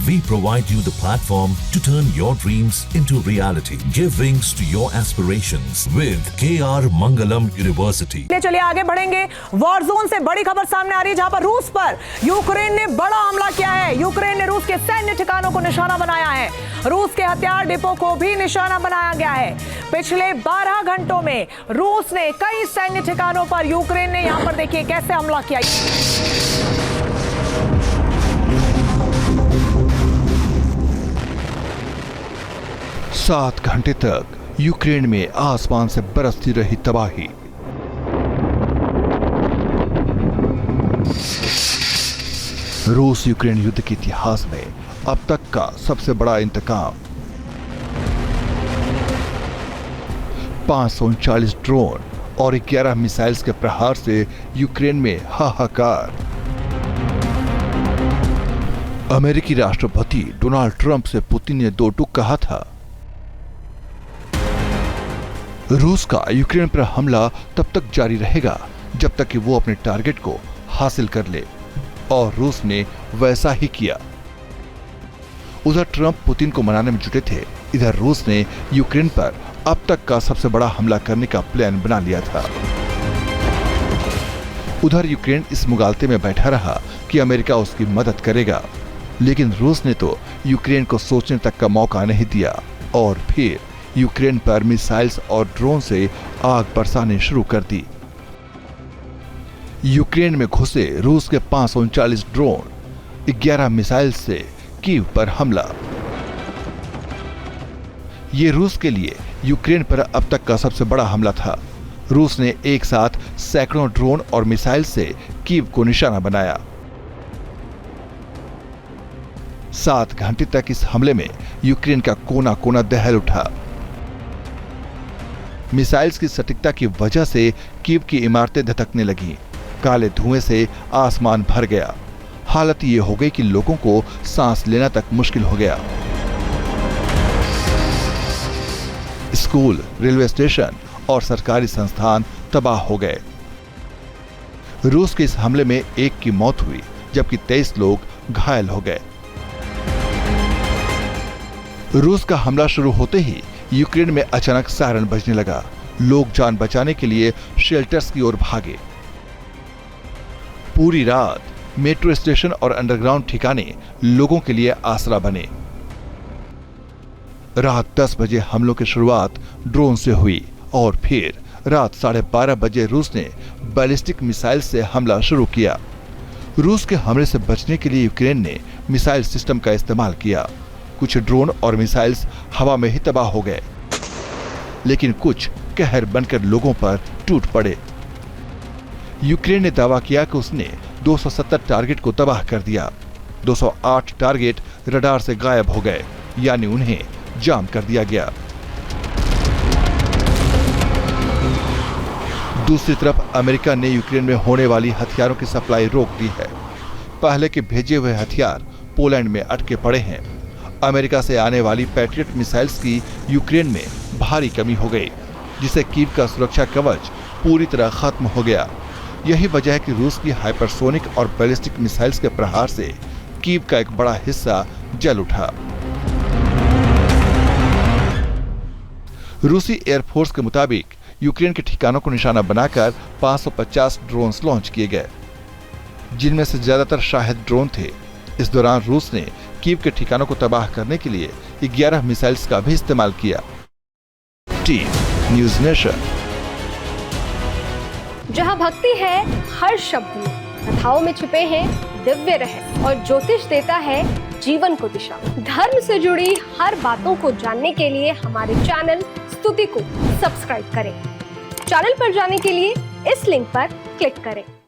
We provide you the platform to turn your dreams into reality. Give wings to your aspirations with KR Mangalam University. चलिए आगे बढ़ेंगे। War zone से बड़ी खबर सामने आ रही है, जहां पर रूस पर यूक्रेन ने बड़ा हमला किया है। यूक्रेन ने रूस के सैन्य ठिकानों को निशाना बनाया है। रूस के हथियार डिपो को भी निशाना बनाया गया है। पिछले 12 घंटों में रूस ने कई सैन्य ठिकानों पर, यूक्रेन ने यहां पर देखिए कैसे हमला किया। 7 घंटे तक यूक्रेन में आसमान से बरसती रही तबाही। रूस यूक्रेन युद्ध के इतिहास में अब तक का सबसे बड़ा इंतकाम। 539 ड्रोन और 11 मिसाइल्स के प्रहार से यूक्रेन में हाहाकार। अमेरिकी राष्ट्रपति डोनाल्ड ट्रंप से पुतिन ने 2 टूक कहा था। रूस का यूक्रेन पर हमला तब तक जारी रहेगा जब तक कि वो अपने टारगेट को हासिल कर ले, और रूस ने वैसा ही किया। उधर ट्रंप पुतिन को मनाने में जुटे थे, इधर रूस ने यूक्रेन पर अब तक का सबसे बड़ा हमला करने का प्लान बना लिया था। उधर यूक्रेन इस मुगालते में बैठा रहा कि अमेरिका उसकी मदद करेगा, लेकिन रूस ने तो यूक्रेन को सोचने तक का मौका नहीं दिया और फिर यूक्रेन पर मिसाइल्स और ड्रोन से आग बरसाने शुरू कर दी। यूक्रेन में घुसे रूस के 539 ड्रोन, 11 मिसाइल से कीव पर हमला। ये रूस के लिए यूक्रेन पर अब तक का सबसे बड़ा हमला था। रूस ने एक साथ सैकड़ों ड्रोन और मिसाइल से कीव को निशाना बनाया। 7 घंटे तक इस हमले में यूक्रेन का कोना कोना दहल उठा। मिसाइल्स की सटीकता की वजह से कीव की इमारतें धधकने लगीं। काले धुएं से आसमान भर गया। हालत ये हो गई कि लोगों को सांस लेना तक मुश्किल हो गया। स्कूल, रेलवे स्टेशन और सरकारी संस्थान तबाह हो गए। रूस के इस हमले में 1 की मौत हुई, जबकि 23 लोग घायल हो गए। रूस का हमला शुरू होते ही यूक्रेन में अचानक सायरन बजने लगा। लोग जान बचाने के लिए शेल्टर्स की ओर भागे। पूरी रात मेट्रो स्टेशन और अंडरग्राउंड ठिकाने लोगों के लिए आसरा बने। रात 10 बजे हमलों की शुरुआत ड्रोन से हुई और फिर रात 12:30 बजे रूस ने बैलिस्टिक मिसाइल से हमला शुरू किया। रूस के हमले से बचने के लिए यूक्रेन ने मिसाइल सिस्टम का इस्तेमाल किया। कुछ ड्रोन और मिसाइल्स हवा में ही तबाह हो गए, लेकिन कुछ कहर बनकर लोगों पर टूट पड़े। यूक्रेन ने दावा किया कि उसने 270 टारगेट को तबाह कर दिया। 208 टारगेट रडार से गायब हो गए, यानी उन्हें जाम कर दिया गया। दूसरी तरफ अमेरिका ने यूक्रेन में होने वाली हथियारों की सप्लाई रोक दी है। पहले के भेजे हुए हथियार पोलैंड में अटके पड़े हैं। अमेरिका से आने वाली पैट्रियट मिसाइल्स की यूक्रेन में भारी कमी हो गई, जिससे कीव का सुरक्षा कवच पूरी तरह खत्म हो गया। यही वजह है कि रूस की हाइपरसोनिक और बैलिस्टिक मिसाइल्स के प्रहार से कीव का एक बड़ा हिस्सा जल उठा। रूसी एयरफोर्स के मुताबिक यूक्रेन के ठिकानों को निशाना बनाकर 550 ड्रोन लॉन्च किए गए, जिनमें से ज्यादातर शाहिद ड्रोन थे। इस दौरान रूस ने कीव के ठिकानों को तबाह करने के लिए 11 मिसाइल्स का भी इस्तेमाल किया। Team news nation. जहां भक्ति है हर शब्द में, कथाओं में छुपे हैं दिव्य रहस्य और ज्योतिष देता है जीवन को दिशा। धर्म से जुड़ी हर बातों को जानने के लिए हमारे चैनल स्तुति को सब्सक्राइब करें। चैनल पर जाने के लिए इस लिंक पर क्लिक करें।